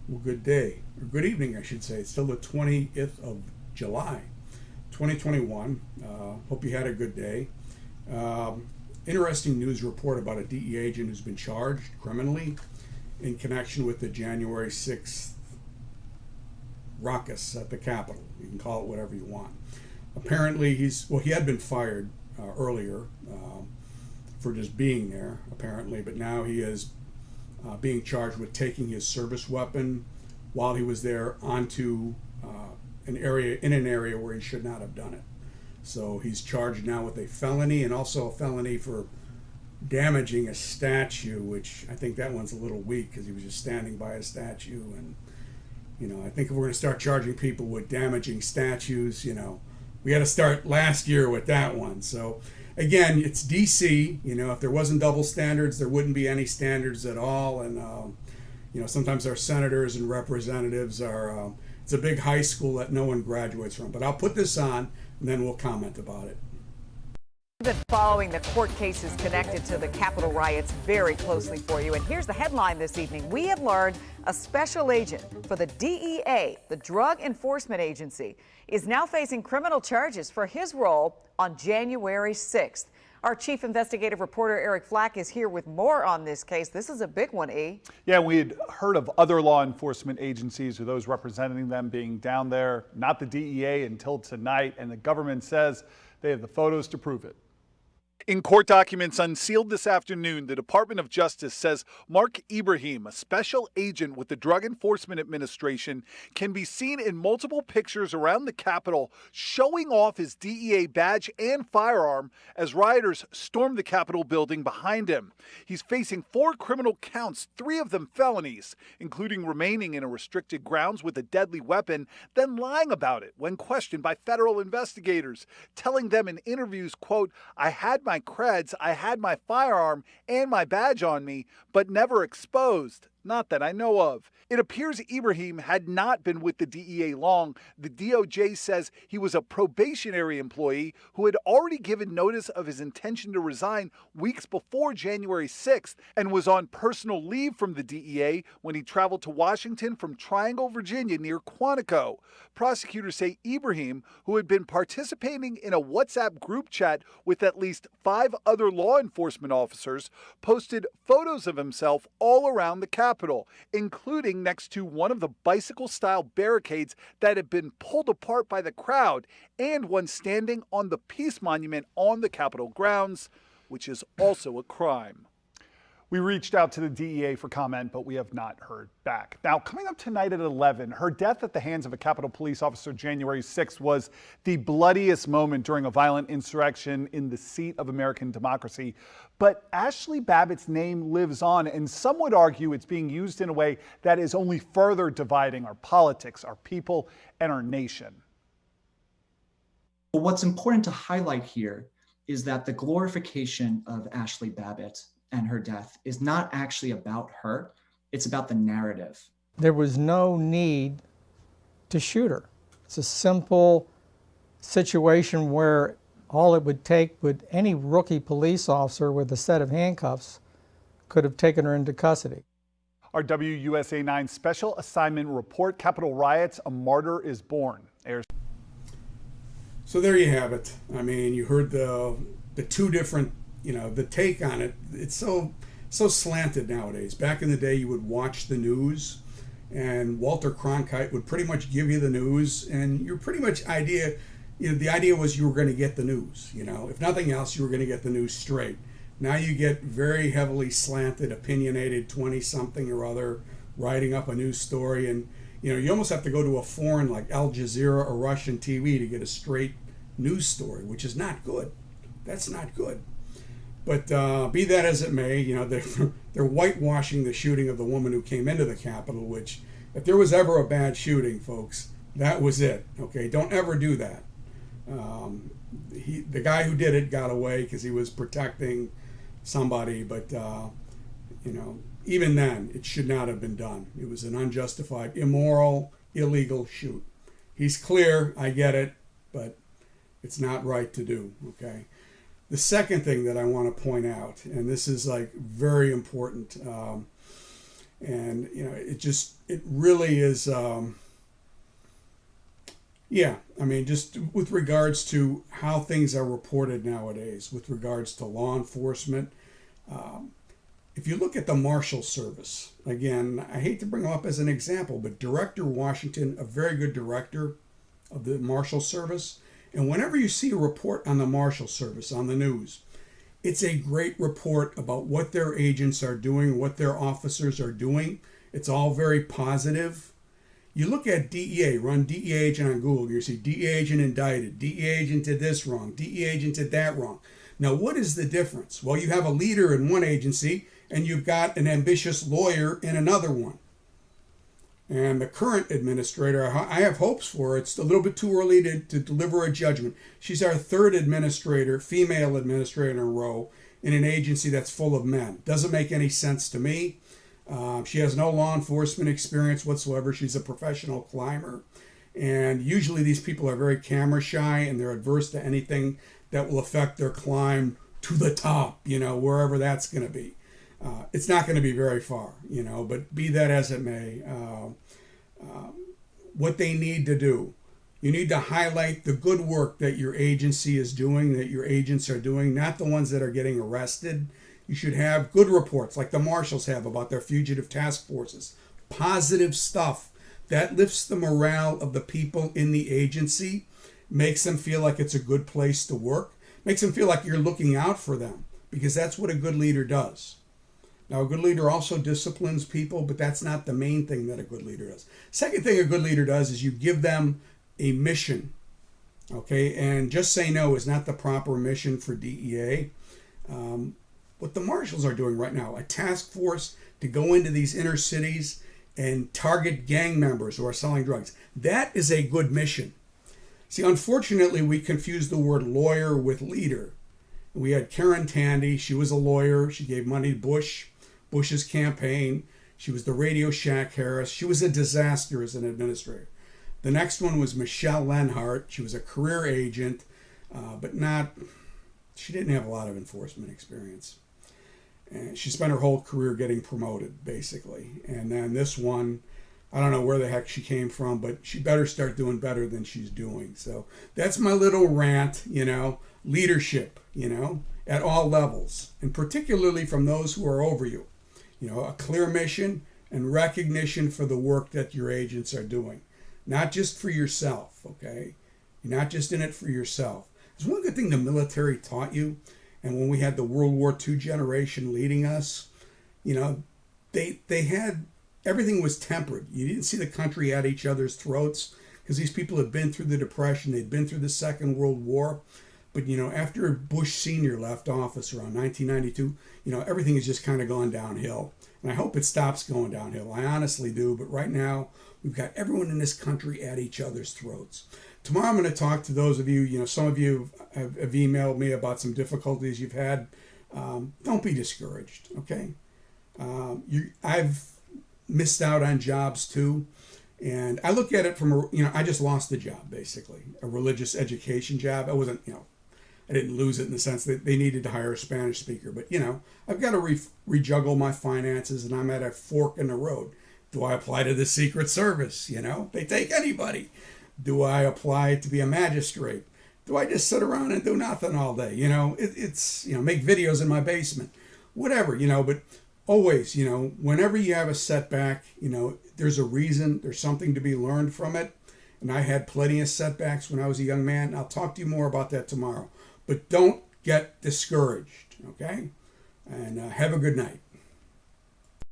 Well, good day, or good evening, I should say. It's still the 20th of July, 2021. Hope you had a good day. Interesting news report about a DEA agent who's been charged criminally in connection with the January 6th ruckus at the Capitol. You can call it whatever you want. Apparently, he had been fired earlier for just being there, apparently, but now he is being charged with taking his service weapon while he was there onto an area where he should not have done it. So he's charged now with a felony and also a felony for damaging a statue, which I think that one's a little weak because he was just standing by a statue. And I think if we're going to start charging people with damaging statues, we had to start last year with that one. So again, it's DC. If there wasn't double standards, there wouldn't be any standards at all. And sometimes our senators and representatives are. It's a big high school that no one graduates from. But I'll put this on, and then we'll comment about it. We've been following the court cases connected to the Capitol riots very closely for you. And here's the headline this evening. We have learned a special agent for the DEA, the Drug Enforcement Agency, is now facing criminal charges for his role on January 6th. Our chief investigative reporter, Eric Flack, is here with more on this case. This is a big one, E. Yeah, we had heard of other law enforcement agencies or those representing them being down there, not the DEA until tonight, and the government says they have the photos to prove it. In court documents unsealed this afternoon, the Department of Justice says Mark Ibrahim, a special agent with the Drug Enforcement Administration, can be seen in multiple pictures around the Capitol showing off his DEA badge and firearm as rioters stormed the Capitol building behind him. He's facing 4 criminal counts, 3 of them felonies, including remaining in a restricted grounds with a deadly weapon, then lying about it when questioned by federal investigators, telling them in interviews, quote, "I had my creds, I had my firearm and my badge on me, but never exposed. Not that I know of." It appears Ibrahim had not been with the DEA long. The DOJ says he was a probationary employee who had already given notice of his intention to resign weeks before January 6th and was on personal leave from the DEA when he traveled to Washington from Triangle, Virginia near Quantico. Prosecutors say Ibrahim, who had been participating in a WhatsApp group chat with at least 5 other law enforcement officers, posted photos of himself all around the Capitol, including next to one of the bicycle-style barricades that had been pulled apart by the crowd, and one standing on the Peace Monument on the Capitol grounds, which is also a crime. We reached out to the DEA for comment, but we have not heard back. Now, coming up tonight at 11, her death at the hands of a Capitol police officer January 6th was the bloodiest moment during a violent insurrection in the seat of American democracy. But Ashley Babbitt's name lives on, and some would argue it's being used in a way that is only further dividing our politics, our people, and our nation. What's important to highlight here is that the glorification of Ashley Babbitt and her death is not actually about her. It's about the narrative. There was no need to shoot her. It's a simple situation where all it would take would any rookie police officer with a set of handcuffs could have taken her into custody. Our WUSA 9 special assignment report, Capitol riots, a martyr is born, airs. So there you have it. I mean, you heard the 2 different, the take on it. It's so slanted nowadays. Back in the day, you would watch the news, and Walter Cronkite would pretty much give you the news, and you're pretty much the idea was you were going to get the news. If nothing else, you were going to get the news straight. Now you get very heavily slanted, opinionated 20-something or other writing up a news story, and you almost have to go to a foreign like Al Jazeera or Russian TV to get a straight news story, which is not good. That's not good. But be that as it may, they're whitewashing the shooting of the woman who came into the Capitol, which, if there was ever a bad shooting, folks, that was it. Okay, don't ever do that. The guy who did it got away because he was protecting somebody, but even then, it should not have been done. It was an unjustified, immoral, illegal shoot. He's clear, I get it, but it's not right to do. Okay. The second thing that I want to point out, and this is like very important, And, it really is, yeah, I mean, just with regards to how things are reported nowadays, with regards to law enforcement. If you look at the Marshal Service, again, I hate to bring him up as an example, but Director Washington, a very good director of the Marshal Service. And whenever you see a report on the Marshal Service on the news, it's a great report about what their agents are doing, what their officers are doing. It's all very positive. You look at DEA, run DEA agent on Google, you see DEA agent indicted, DEA agent did this wrong, DEA agent did that wrong. Now, what is the difference? Well, you have a leader in one agency and you've got an ambitious lawyer in another one. And the current administrator, I have hopes for her. It's a little bit too early to deliver a judgment. She's our third administrator, female administrator in a row, in an agency that's full of men. Doesn't make any sense to me. She has no law enforcement experience whatsoever. She's a professional climber. And usually these people are very camera shy and they're adverse to anything that will affect their climb to the top, wherever that's going to be. It's not going to be very far, but be that as it may, what they need to do, you need to highlight the good work that your agency is doing, that your agents are doing, not the ones that are getting arrested. You should have good reports like the marshals have about their fugitive task forces, positive stuff that lifts the morale of the people in the agency, makes them feel like it's a good place to work, makes them feel like you're looking out for them, because that's what a good leader does. Now, a good leader also disciplines people, but that's not the main thing that a good leader does. Second thing a good leader does is you give them a mission, okay? And just say no is not the proper mission for DEA. What the marshals are doing right now, a task force to go into these inner cities and target gang members who are selling drugs, that is a good mission. See, unfortunately, we confuse the word lawyer with leader. We had Karen Tandy. She was a lawyer. She gave money to Bush's campaign. She was the Radio Shack Harris. She was a disaster as an administrator. The next one was Michelle Lenhart. She was a career agent, but she didn't have a lot of enforcement experience. And she spent her whole career getting promoted, basically. And then this one, I don't know where the heck she came from, but she better start doing better than she's doing. So that's my little rant, leadership, at all levels, and particularly from those who are over you. A clear mission and recognition for the work that your agents are doing. Not just for yourself, okay? You're not just in it for yourself. There's one good thing the military taught you, and when we had the World War II generation leading us, they had, everything was tempered. You didn't see the country at each other's throats because these people had been through the Depression, they'd been through the Second World War. But, after Bush Sr. left office around 1992, everything has just kind of gone downhill. And I hope it stops going downhill. I honestly do. But right now, we've got everyone in this country at each other's throats. Tomorrow, I'm going to talk to those of you, some of you have emailed me about some difficulties you've had. Don't be discouraged, okay? I've missed out on jobs too. And I look at it from, I just lost a job, basically, a religious education job. I wasn't, I didn't lose it in the sense that they needed to hire a Spanish speaker. But, I've got to rejuggle my finances, and I'm at a fork in the road. Do I apply to the Secret Service? They take anybody. Do I apply to be a magistrate? Do I just sit around and do nothing all day? It's make videos in my basement, whatever, but always, whenever you have a setback, there's a reason, there's something to be learned from it. And I had plenty of setbacks when I was a young man. I'll talk to you more about that tomorrow. But don't get discouraged, okay? And have a good night.